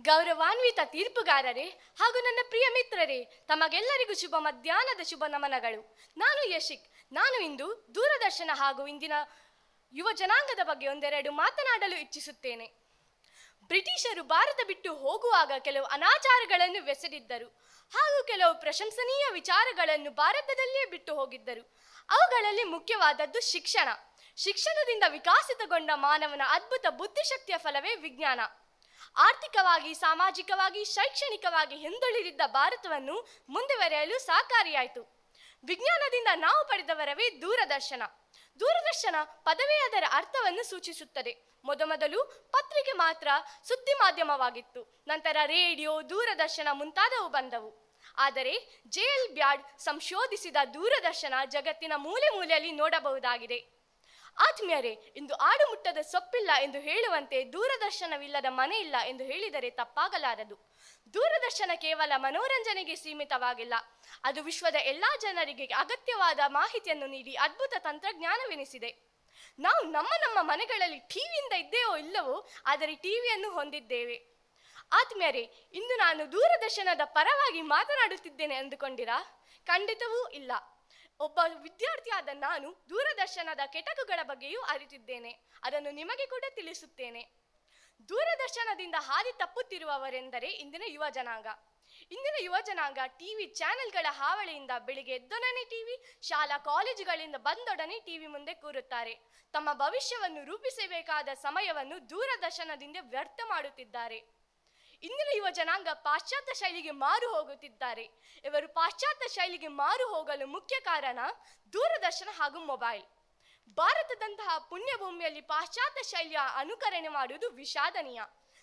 ಗೌರವಾನ್ವಿತ ತೀರ್ಪುಗಾರರೇ ಹಾಗೂ ನನ್ನ ಪ್ರಿಯ ಮಿತ್ರರೇ, ತಮಗೆಲ್ಲರಿಗೂ ಶುಭ ಮಧ್ಯಾಹ್ನದ ಶುಭ ನಮನಗಳು. ನಾನು ಯಶಿಕ್. ನಾನು ಇಂದು ದೂರದರ್ಶನ ಹಾಗೂ ಇಂದಿನ ಯುವ ಜನಾಂಗದ ಬಗ್ಗೆ ಒಂದೆರಡು ಮಾತನಾಡಲು ಇಚ್ಛಿಸುತ್ತೇನೆ. ಬ್ರಿಟಿಷರು ಭಾರತ ಬಿಟ್ಟು ಹೋಗುವಾಗ ಕೆಲವು ಅನಾಚಾರಗಳನ್ನು ಬೆಸೆದಿದ್ದರು ಹಾಗೂ ಕೆಲವು ಪ್ರಶಂಸನೀಯ ವಿಚಾರಗಳನ್ನು ಭಾರತದಲ್ಲಿಯೇ ಬಿಟ್ಟು ಹೋಗಿದ್ದರು. ಅವುಗಳಲ್ಲಿ ಮುಖ್ಯವಾದದ್ದು ಶಿಕ್ಷಣ. ಶಿಕ್ಷಣದಿಂದ ವಿಕಸಿತಗೊಂಡ ಮಾನವನ ಅದ್ಭುತ ಬುದ್ಧಿಶಕ್ತಿಯ ಫಲವೇ ವಿಜ್ಞಾನ. ಆರ್ಥಿಕವಾಗಿ, ಸಾಮಾಜಿಕವಾಗಿ, ಶೈಕ್ಷಣಿಕವಾಗಿ ಹಿಂದುಳಿದಿದ್ದ ಭಾರತವನ್ನು ಮುಂದುವರೆಯಲು ಸಹಕಾರಿಯಾಯಿತು. ವಿಜ್ಞಾನದಿಂದ ನಾವು ಪಡೆದ ವರವೇ ದೂರದರ್ಶನ. ದೂರದರ್ಶನ ಪದವೇ ಅದರ ಅರ್ಥವನ್ನು ಸೂಚಿಸುತ್ತದೆ. ಮೊದಮೊದಲು ಪತ್ರಿಕೆ ಮಾತ್ರ ಸುದ್ದಿ ಮಾಧ್ಯಮವಾಗಿತ್ತು. ನಂತರ ರೇಡಿಯೋ, ದೂರದರ್ಶನ ಮುಂತಾದವು ಬಂದವು. ಆದರೆ JL ಬ್ಯಾರ್ಡ್ ಸಂಶೋಧಿಸಿದ ದೂರದರ್ಶನ ಜಗತ್ತಿನ ಮೂಲೆ ಮೂಲೆಯಲ್ಲಿ ನೋಡಬಹುದಾಗಿದೆ. ಆತ್ಮೀಯರೇ, ಇಂದು ಆಡುಮುಟ್ಟದ ಸೊಪ್ಪಿಲ್ಲ ಎಂದು ಹೇಳುವಂತೆ ದೂರದರ್ಶನವಿಲ್ಲದ ಮನೆ ಇಲ್ಲ ಎಂದು ಹೇಳಿದರೆ ತಪ್ಪಾಗಲಾರದು. ದೂರದರ್ಶನ ಕೇವಲ ಮನೋರಂಜನೆಗೆ ಸೀಮಿತವಾಗಿಲ್ಲ. ಅದು ವಿಶ್ವದ ಎಲ್ಲಾ ಜನರಿಗೆ ಅಗತ್ಯವಾದ ಮಾಹಿತಿಯನ್ನು ನೀಡಿ ಅದ್ಭುತ ತಂತ್ರಜ್ಞಾನವೆನಿಸಿದೆ. ನಾವು ನಮ್ಮ ಮನೆಗಳಲ್ಲಿ ಟಿವಿಯಿಂದ ಇದ್ದೇವೋ ಇಲ್ಲವೋ, ಆದರೆ ಟಿವಿಯನ್ನು ಹೊಂದಿದ್ದೇವೆ. ಆತ್ಮೀಯರೇ, ಇಂದು ನಾನು ದೂರದರ್ಶನದ ಪರವಾಗಿ ಮಾತನಾಡುತ್ತಿದ್ದೇನೆ ಅಂದುಕೊಂಡಿರಾ? ಖಂಡಿತವೂ ಇಲ್ಲ. ಒಬ್ಬ ವಿದ್ಯಾರ್ಥಿಯಾದ ನಾನು ದೂರದರ್ಶನದ ಕೆಟಕುಗಳ ಬಗ್ಗೆಯೂ ಅರಿತಿದ್ದೇನೆ. ಅದನ್ನು ನಿಮಗೆ ಕೂಡ ತಿಳಿಸುತ್ತೇನೆ. ದೂರದರ್ಶನದಿಂದ ಹಾದಿ ತಪ್ಪುತ್ತಿರುವವರೆಂದರೆ ಇಂದಿನ ಯುವ ಜನಾಂಗ. ಇಂದಿನ ಯುವ ಜನಾಂಗ ಟಿವಿ ಚಾನೆಲ್ಗಳ ಹಾವಳಿಯಿಂದ ಬೆಳಿಗ್ಗೆ ಎದ್ದೊಡನೆ ಟಿವಿ, ಶಾಲಾ ಕಾಲೇಜುಗಳಿಂದ ಬಂದೊಡನೆ ಟಿವಿ ಮುಂದೆ ಕೂರುತ್ತಾರೆ. ತಮ್ಮ ಭವಿಷ್ಯವನ್ನು ರೂಪಿಸಬೇಕಾದ ಸಮಯವನ್ನು ದೂರದರ್ಶನದಿಂದ ವ್ಯರ್ಥ ಮಾಡುತ್ತಿದ್ದಾರೆ. ಇಂದಿನ ಯುವ ಜನಾಂಗ ಪಾಶ್ಚಾತ್ಯ ಶೈಲಿಗೆ ಮಾರು ಹೋಗುತ್ತಿದ್ದಾರೆ. ಇವರು ಪಾಶ್ಚಾತ್ಯ ಶೈಲಿಗೆ ಮಾರು ಹೋಗಲು ಮುಖ್ಯ ಕಾರಣ ದೂರದರ್ಶನ ಹಾಗೂ ಮೊಬೈಲ್. ಭಾರತದಂತಹ ಪುಣ್ಯಭೂಮಿಯಲ್ಲಿ ಪಾಶ್ಚಾತ್ಯ ಶೈಲಿಯ ಅನುಕರಣೆ ಮಾಡುವುದು ವಿಷಾದನೀಯ.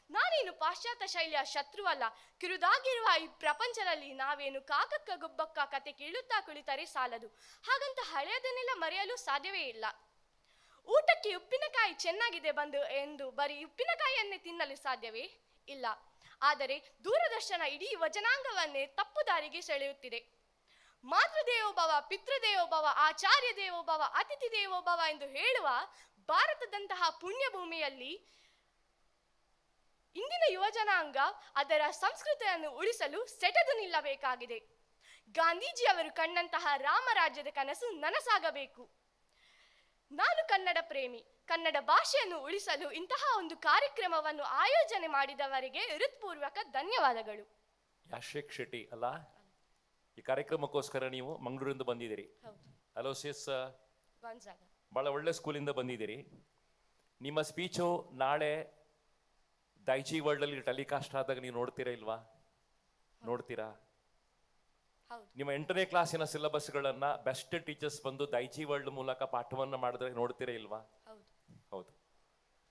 ನಾನೇನು ಪಾಶ್ಚಾತ್ಯ ಶೈಲಿಯ ಶತ್ರುವಲ್ಲ. ಕಿರುದಾಗಿರುವ ಈ ಪ್ರಪಂಚದಲ್ಲಿ ನಾವೇನು ಕಾಕಕ್ಕ ಗುಬ್ಬಕ್ಕ ಕತೆ ಕೇಳುತ್ತಾ ಕುಳಿತರೆ ಸಾಲದು. ಹಾಗಂತ ಹಳೆಯದನ್ನೆಲ್ಲ ಮರೆಯಲು ಸಾಧ್ಯವೇ ಇಲ್ಲ. ಊಟಕ್ಕೆ ಉಪ್ಪಿನಕಾಯಿ ಚೆನ್ನಾಗಿದೆ ಬಂದು ಎಂದು ಬರೀ ಉಪ್ಪಿನಕಾಯಿಯನ್ನೇ ತಿನ್ನಲು ಸಾಧ್ಯವೇ? ಇಲ್ಲ. ಆದರೆ ದೂರದರ್ಶನ ಇಡೀ ಯುವಜನಾಂಗವನ್ನೇ ತಪ್ಪು ದಾರಿಗೆ ಸೆಳೆಯುತ್ತಿದೆ. ಮಾತೃದೇವೋಭವ, ಪಿತೃದೇವೋಭವ, ಆಚಾರ್ಯ ದೇವೋಭವ, ಅತಿಥಿ ದೇವೋಭವ ಎಂದು ಹೇಳುವ ಭಾರತದಂತಹ ಪುಣ್ಯಭೂಮಿಯಲ್ಲಿ ಇಂದಿನ ಯುವಜನಾಂಗ ಅದರ ಸಂಸ್ಕೃತಿಯನ್ನು ಉಳಿಸಲು ಸೆಟೆದು ನಿಲ್ಲಬೇಕಾಗಿದೆ. ಗಾಂಧೀಜಿಯವರು ಕಂಡಂತಹ ರಾಮರಾಜ್ಯದ ಕನಸು ನನಸಾಗಬೇಕು. ನಾನು ಕನ್ನಡ ಪ್ರೇಮಿ. ಕನ್ನಡ ಭಾಷೆಯನ್ನು ಉಳಿಸಲು ಇಂತಹ ಒಂದು ಕಾರ್ಯಕ್ರಮವನ್ನು ಆಯೋಜನೆ ಮಾಡಿದವರಿಗೆ ಹೃತ್ಪೂರ್ವಕ ಧನ್ಯವಾದಗಳು. ಯಾಶಿಕ್ ಶೆಟ್ಟಿ ಅಲ್ಲ, ಈ ಕಾರ್ಯಕ್ರಮಕ್ಕೋಸ್ಕರ ನೀವು ಮಂಗಳೂರಿಂದ ಬಂದಿದ್ದೀರಿ. ಅಲೋಸಿಯಸ್ ಬಹಳ ಒಳ್ಳೆ ಸ್ಕೂಲಿಂದ ಬಂದಿದ್ದೀರಿ. ನಿಮ್ಮ ಸ್ಪೀಚು ನಾಳೆ ದೈಜಿ ವರ್ಲ್ಡ್ ಅಲ್ಲಿ ಟೆಲಿಕಾಸ್ಟ್ ಆದಾಗ ನೀವು ನೋಡ್ತೀರಾ ಇಲ್ವಾ? ನೋಡ್ತೀರಾ? ನಿಮ್ಮ 8ನೇ ಕ್ಲಾಸಿನ ಸಿಲೆಬಸ್ಗಳನ್ನ ಬೆಸ್ಟ್ ಟೀಚರ್ಸ್ ಬಂದು ದೈಜಿ ವರ್ಲ್ಡ್ ಮೂಲಕ ಪಾಠವನ್ನು ಮಾಡಿದ್ರೆ ನೋಡ್ತೀರಾ ಇಲ್ವಾ? ಹೌದು.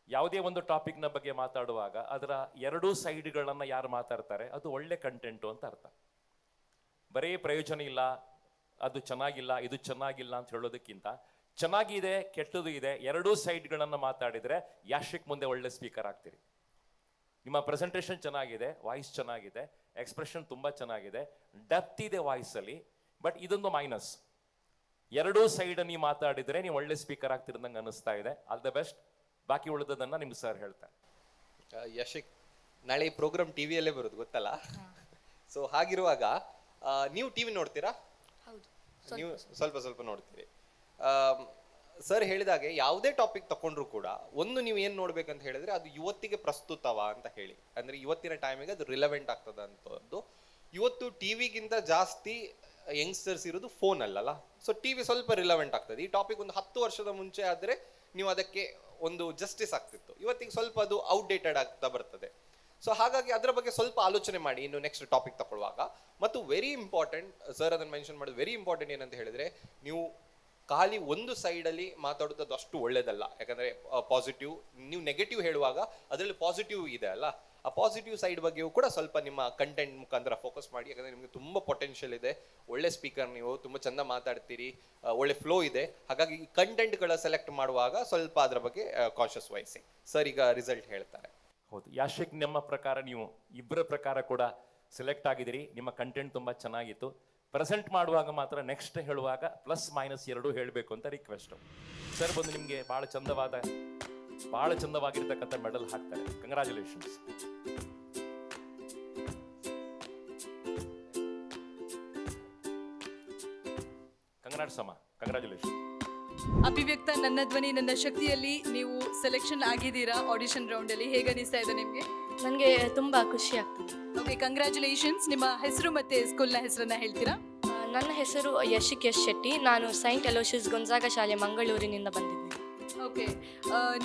ಯಾವುದೇ ಒಂದು ಟಾಪಿಕ್ನ ಬಗ್ಗೆ ಮಾತಾಡುವಾಗ ಅದರ ಎರಡೂ ಸೈಡ್ಗಳನ್ನ ಯಾರು ಮಾತಾಡ್ತಾರೆ ಅದು ಒಳ್ಳೆ ಕಂಟೆಂಟು ಅಂತ ಅರ್ಥ. ಬರೀ ಪ್ರಯೋಜನ ಇಲ್ಲ, ಅದು ಚೆನ್ನಾಗಿಲ್ಲ, ಇದು ಚೆನ್ನಾಗಿಲ್ಲ ಅಂತ ಹೇಳೋದಕ್ಕಿಂತ ಚೆನ್ನಾಗಿದೆ, ಕೆಟ್ಟದು ಇದೆ, ಎರಡೂ ಸೈಡ್ಗಳನ್ನ ಮಾತಾಡಿದ್ರೆ ಯಾಶಿಕ್ ಮುಂದೆ ಒಳ್ಳೆ ಸ್ಪೀಕರ್ ಆಗ್ತೀರಿ. ನಿಮ್ಮ ಪ್ರೆಸೆಂಟೇಷನ್ ಚೆನ್ನಾಗಿದೆ, ವಾಯ್ಸ್ ಚೆನ್ನಾಗಿದೆ, ಎಕ್ಸ್ಪ್ರೆಷನ್ ತುಂಬಾ ಚೆನ್ನಾಗಿದೆ, ಡೆಪ್ತ್ ಇದೆ ವಾಯ್ಸಲ್ಲಿ. ಬಟ್ ಇದೊಂದು ಮೈನಸ್. ಎರಡೂ ಸೈಡ್ ನೀವು ಮಾತಾಡಿದ್ರೆ ನೀವು ಒಳ್ಳೆ ಸ್ಪೀಕರ್ ಆಗ್ತಿರೋದಂಗೆ ಅನಿಸ್ತಾ ಇದೆ. All the best. ಬಾಕಿ ಉಳಿದದನ್ನ ನಿಮ್ಗೆ ಸರ್ ಹೇಳ್ತಾರೆ. ಯಶಿಕ್, ನಾಳೆ ಈ ಪ್ರೋಗ್ರಾಮ್ ಟಿವಿಯಲ್ಲೇ ಬರೋದು ಗೊತ್ತಲ್ಲ? ಸೊ ಹಾಗಿರುವಾಗ ನೀವು ಟಿವಿ ನೋಡ್ತೀರಾ? ನೀವು ಸ್ವಲ್ಪ ಸ್ವಲ್ಪ ನೋಡ್ತೀರಿ. ಸರ್ ಹೇಳಿದಾಗೆ ಯಾವುದೇ ಟಾಪಿಕ್ ತಕೊಂಡ್ರು ಕೂಡ ಒಂದು ನೀವು ಏನ್ ನೋಡ್ಬೇಕಂತ ಹೇಳಿದ್ರೆ ಅದು ಇವತ್ತಿಗೆ ಪ್ರಸ್ತುತವ ಅಂತ ಹೇಳಿ, ಅಂದ್ರೆ ಇವತ್ತಿನ ಟೈಮಿಗೆ ಅದು ರಿಲೆವೆಂಟ್ ಆಗ್ತದ ಅಂತದ್ದು. ಇವತ್ತು ಟಿವಿಗಿಂತ ಜಾಸ್ತಿ ಯಂಗ್ಸ್ಟರ್ಸ್ ಇರೋದು ಫೋನ್ ಅಲ್ಲಲ್ಲ. ಸೊ ಟಿವಿ ಸ್ವಲ್ಪ ರಿಲೆವೆಂಟ್ ಆಗ್ತದೆ. ಈ ಟಾಪಿಕ್ ಒಂದು 10 ವರ್ಷದ ಮುಂಚೆ ಆದ್ರೆ ನೀವು ಅದಕ್ಕೆ ಒಂದು ಜಸ್ಟಿಸ್ ಆಗ್ತಿತ್ತು. ಇವತ್ತಿಗೆ ಸ್ವಲ್ಪ ಅದು ಔಟ್ಡೇಟೆಡ್ ಆಗ್ತಾ ಬರ್ತದೆ. ಸೊ ಹಾಗಾಗಿ ಅದರ ಬಗ್ಗೆ ಸ್ವಲ್ಪ ಆಲೋಚನೆ ಮಾಡಿ ಇನ್ನು ನೆಕ್ಸ್ಟ್ ಟಾಪಿಕ್ ತಗೊಳ್ಳುವಾಗ. ಮತ್ತು ವೆರಿ ಇಂಪಾರ್ಟೆಂಟ್, ಸರ್ ಅದನ್ನು ಮೆನ್ಷನ್ ಮಾಡೋದು ವೆರಿ ಇಂಪಾರ್ಟೆಂಟ್ ಏನಂತ ಹೇಳಿದ್ರೆ, ನೀವು ಖಾಲಿ ಒಂದು ಸೈಡಲ್ಲಿ ಮಾತಾಡೋದು ಅಷ್ಟು ಒಳ್ಳೇದಲ್ಲ. ಯಾಕಂದ್ರೆ ಪಾಸಿಟಿವ್, ನೀವು ನೆಗೆಟಿವ್ ಹೇಳುವಾಗ ಅದರಲ್ಲಿ ಪಾಸಿಟಿವ್ ಇದೆ ಅಲ್ಲ, ಆ ಪಾಸಿಟಿವ್ ಸೈಡ್ ಬಗ್ಗೆಯೂ ಕೂಡ ಸ್ವಲ್ಪ ನಿಮ್ಮ ಕಂಟೆಂಟ್ ಮುಖಾಂತರ ಫೋಕಸ್ ಮಾಡಿ. ಯಾಕಂದ್ರೆ ನಿಮಗೆ ತುಂಬ ಪೊಟೆನ್ಷಿಯಲ್ ಇದೆ, ಒಳ್ಳೆ ಸ್ಪೀಕರ್, ನೀವು ತುಂಬ ಚಂದ ಮಾತಾಡ್ತೀರಿ, ಒಳ್ಳೆ ಫ್ಲೋ ಇದೆ. ಹಾಗಾಗಿ ಕಂಟೆಂಟ್ಗಳ ಸೆಲೆಕ್ಟ್ ಮಾಡುವಾಗ ಸ್ವಲ್ಪ ಅದರ ಬಗ್ಗೆ ಕಾನ್ಶಿಯಸ್ ವಹಿಸಿ. ಸರ್ ಈಗ ರಿಸಲ್ಟ್ ಹೇಳ್ತಾರೆ. ಹೌದು ಯಾಶಿಕ್, ನಿಮ್ಮ ಪ್ರಕಾರ ನೀವು ಇಬ್ಬರ ಪ್ರಕಾರ ಕೂಡ ಸೆಲೆಕ್ಟ್ ಆಗಿದ್ದೀರಿ. ನಿಮ್ಮ ಕಂಟೆಂಟ್ ತುಂಬ ಚೆನ್ನಾಗಿತ್ತು. ಪ್ರೆಸೆಂಟ್ ಮಾಡುವಾಗ ಮಾತ್ರ ನೆಕ್ಸ್ಟ್ ಹೇಳುವಾಗ ಪ್ಲಸ್ ಮೈನಸ್ ಎರಡೂ ಹೇಳಬೇಕು ಅಂತ ರಿಕ್ವೆಸ್ಟ್. ಸರ್ ಬಂದು ನಿಮಗೆ ಭಾಳ ಚಂದವಾಗಿರ್ತಕ್ಕಂಥ ಮೆಡಲ್ ಹಾಕ್ತಾರೆ. ಕಂಗ್ರ್ಯಾಚುಲೇಷನ್ಸ್. ರಂಗನಾಥ್ ಸಮ, ಕಂಗ್ರ್ಯಾಚುಲೇಷನ್. ಅಭಿವ್ಯಕ್ತ ನನ್ನ ಧ್ವನಿ ನನ್ನ ಶಕ್ತಿಯಲ್ಲಿ ನೀವು ಸೆಲೆಕ್ಷನ್ ಆಗಿದ್ದೀರಾ ಆಡಿಷನ್ ರೌಂಡಲ್ಲಿ. ಹೇಗೆ ಅನಿಸ್ತಾ ಇದೆ ನಿಮಗೆ? ನನಗೆ ತುಂಬ ಖುಷಿ ಆಗ್ತದೆ. Okay, congratulations. ನಿಮ್ಮ ಹೆಸರು ಮತ್ತು ಸ್ಕೂಲ್ನ ಹೆಸರನ್ನ ಹೇಳ್ತೀರಾ? ನನ್ನ ಹೆಸರು ಯಶಿಕ್ ಎಸ್ ಶೆಟ್ಟಿ. ನಾನು ಸೈಂಟ್ ಅಲೋಷಿಯಸ್ ಗೊಂಜಾಗ ಶಾಲೆ ಮಂಗಳೂರಿನಿಂದ ಬಂದಿದ್ದೇನೆ. ಓಕೆ,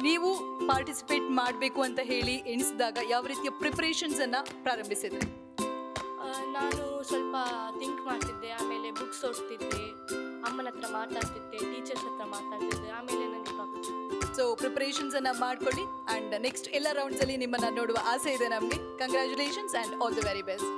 ನೀವು ಪಾರ್ಟಿಸಿಪೇಟ್ ಮಾಡಬೇಕು ಅಂತ ಹೇಳಿ ಎಣಿಸಿದಾಗ ಯಾವ ರೀತಿಯ ಪ್ರಿಪ್ರೇಷನ್ಸನ್ನು ಪ್ರಾರಂಭಿಸಿದ್ರಿ? ನಾನು ಸ್ವಲ್ಪ ಥಿಂಕ್ ಮಾಡ್ತಿದ್ದೆ, ಆಮೇಲೆ ಬುಕ್ಸ್ ಓದ್ತಿದ್ದೆ, ಅಮ್ಮನ ಹತ್ರ ಮಾತಾಡ್ತಿದ್ದೆ, ಟೀಚರ್ಸ್ ಹತ್ರ ಮಾತಾಡ್ತಿದ್ದೆ, ಆಮೇಲೆ ನನಗೆ ಸೊ ಪ್ರಿಪ್ರೇಷನ್ಸನ್ನು ಮಾಡ್ಕೊಳ್ಳಿ ಆ್ಯಂಡ್ ನೆಕ್ಸ್ಟ್ ಎಲ್ಲ ರೌಂಡ್ಸಲ್ಲಿ ನಿಮ್ಮನ್ನು ನೋಡುವ ಆಸೆ ಇದೆ ನಮಗೆ. Congratulations and all the very best.